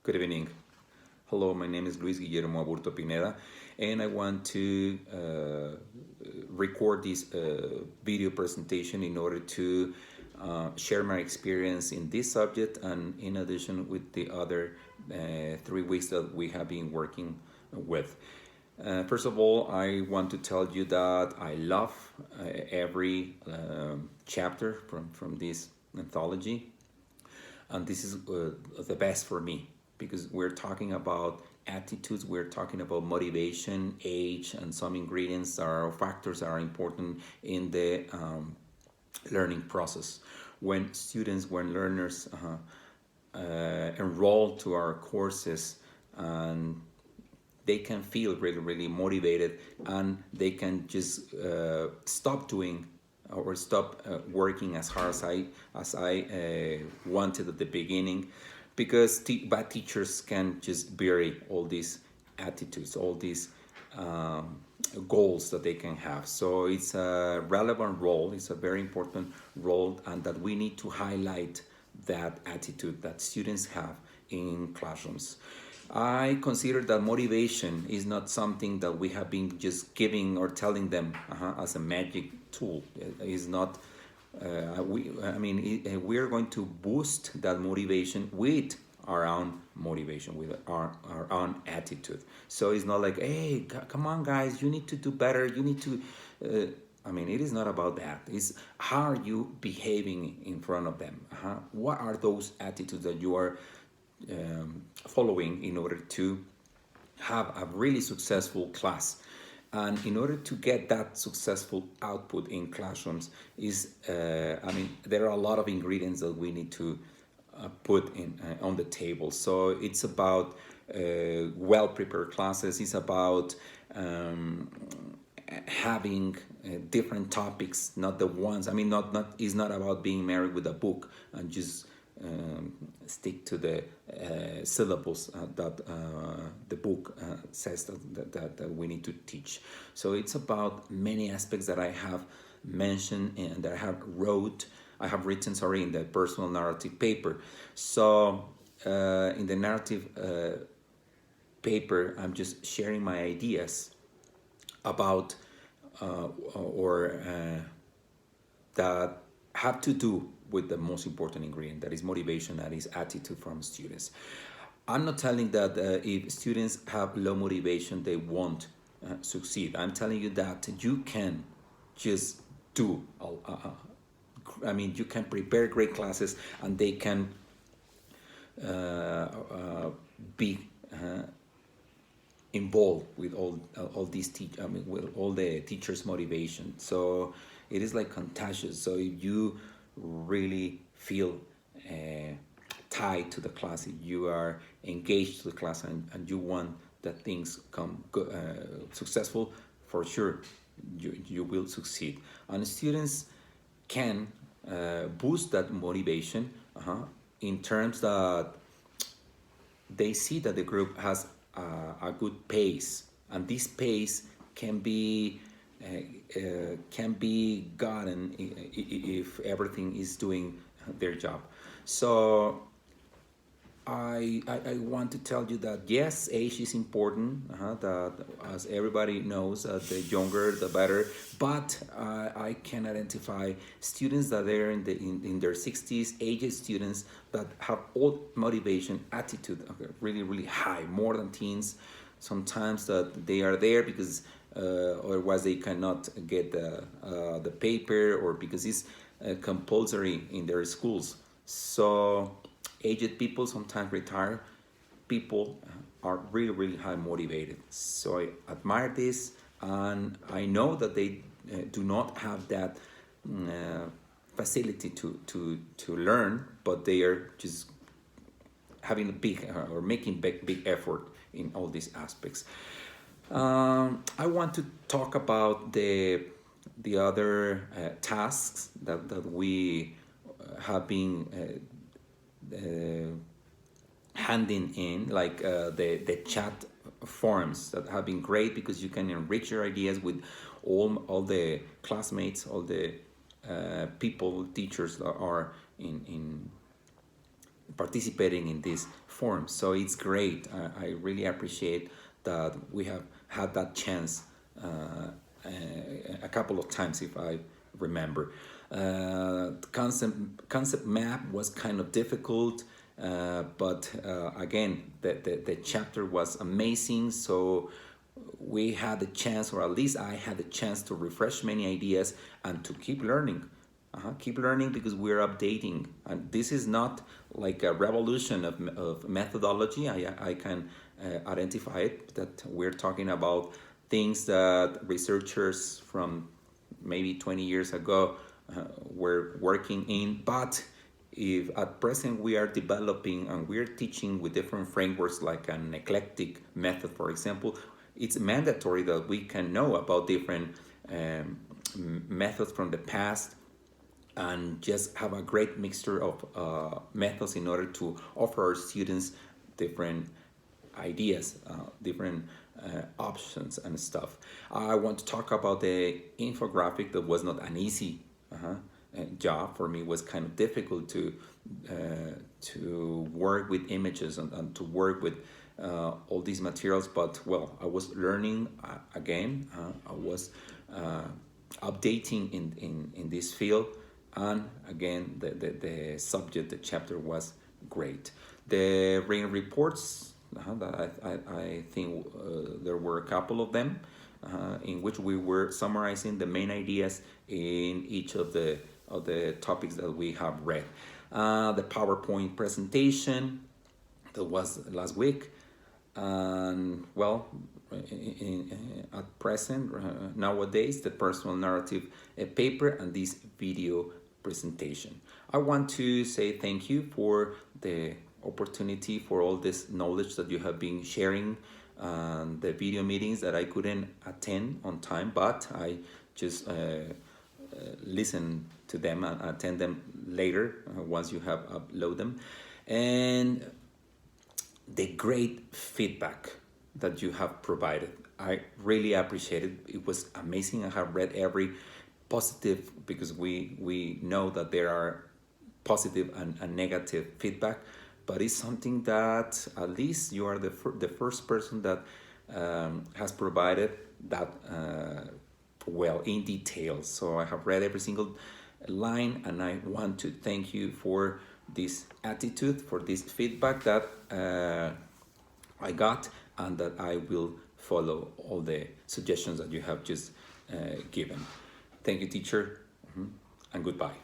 Good evening. Hello, my name is Luis Guillermo Aburto Pineda, and I want to record this video presentation in order to share my experience in this subject and in addition with the other 3 weeks that we have been working with. First of all, I want to tell you that I love every chapter from this anthology, and this is the best for me because we're talking about attitudes, we're talking about motivation, age, and some ingredients or factors that are important in the learning process. When learners enroll to our courses, and they can feel really, really motivated, and they can just stop doing or stop working as hard as I wanted at the beginning, because bad teachers can just bury all these attitudes, all these goals that they can have. So it's a relevant role, it's a very important role, and that we need to highlight that attitude that students have in classrooms. I consider that motivation is not something that we have been just giving or telling them as a magic tool. It's not. We are going to boost that motivation with our own motivation, with our own attitude. So it's not like, hey, come on, guys, you need to do better. You need to. It is not about that. It's how are you behaving in front of them? What are those attitudes that you are following in order to have a really successful class? And in order to get that successful output in classrooms there are a lot of ingredients that we need to put in on the table. So it's about well prepared classes. It's about having different topics, not the ones. Not it's not about being married with a book and just stick to the syllables that the book says that we need to teach. So it's about many aspects that I have mentioned and that I have written, sorry, in the personal narrative paper. So in the narrative paper, I'm just sharing my ideas about that have to do with the most important ingredient, that is motivation, that is attitude from students. I'm not telling that if students have low motivation, they won't succeed. I'm telling you that you can just do. You can prepare great classes, and they can be involved with all these with all the teachers' motivation. So it is like contagious. So if you really feel tied to the class, if you are engaged to the class, and you want that things come successful, for sure you will succeed. And students can boost that motivation in terms that they see that the group has a good pace, and this pace can be gotten if everything is doing their job. So I want to tell you that yes, age is important. That, as everybody knows, the younger the better. But I can identify students that are in their 60s, aged students that have all motivation, attitude, really really high, more than teens. Sometimes that they are there because otherwise they cannot get the paper, or because it's compulsory in their schools. So aged people, sometimes retired people, are really really high motivated. So I admire this, and I know that they do not have that facility to learn, but they are just having a big or making big effort in all these aspects. I want to talk about the other tasks that we have been handing in, like the chat forums that have been great, because you can enrich your ideas with all the classmates, all the people, teachers that are in participating in this forum. So it's great. I really appreciate that we have had that chance a couple of times, if I remember. Concept map was kind of difficult, but again, the chapter was amazing. So we had the chance, or at least I had the chance, to refresh many ideas and to keep learning. Keep learning, because we're updating, and this is not like a revolution of methodology. I can identify it, that we're talking about things that researchers from maybe 20 years ago were working in. But if at present we are developing and we're teaching with different frameworks, like an eclectic method, for example, it's mandatory that we can know about different methods from the past, and just have a great mixture of methods in order to offer our students different ideas, different options and stuff. I want to talk about the infographic. That was not an easy job for me. It was kind of difficult to work with images and to work with all these materials. But well, I was learning again. I was updating in this field. And again, the subject, the chapter was great. The written reports, that I think there were a couple of them, in which we were summarizing the main ideas in each of the topics that we have read. The PowerPoint presentation that was last week, and well, at present, nowadays, the personal narrative paper and this video presentation. I want to say thank you for the opportunity, for all this knowledge that you have been sharing, the video meetings that I couldn't attend on time, but I just listen to them and attend them later once you have uploaded them. And the great feedback that you have provided, I really appreciate it. It was amazing. I have read every positive, because we know that there are positive and negative feedback, but it's something that at least you are the first person that has provided that well, in detail. So I have read every single line, and I want to thank you for this attitude, for this feedback that I got, and that I will follow all the suggestions that you have just given. Thank you, teacher, and goodbye.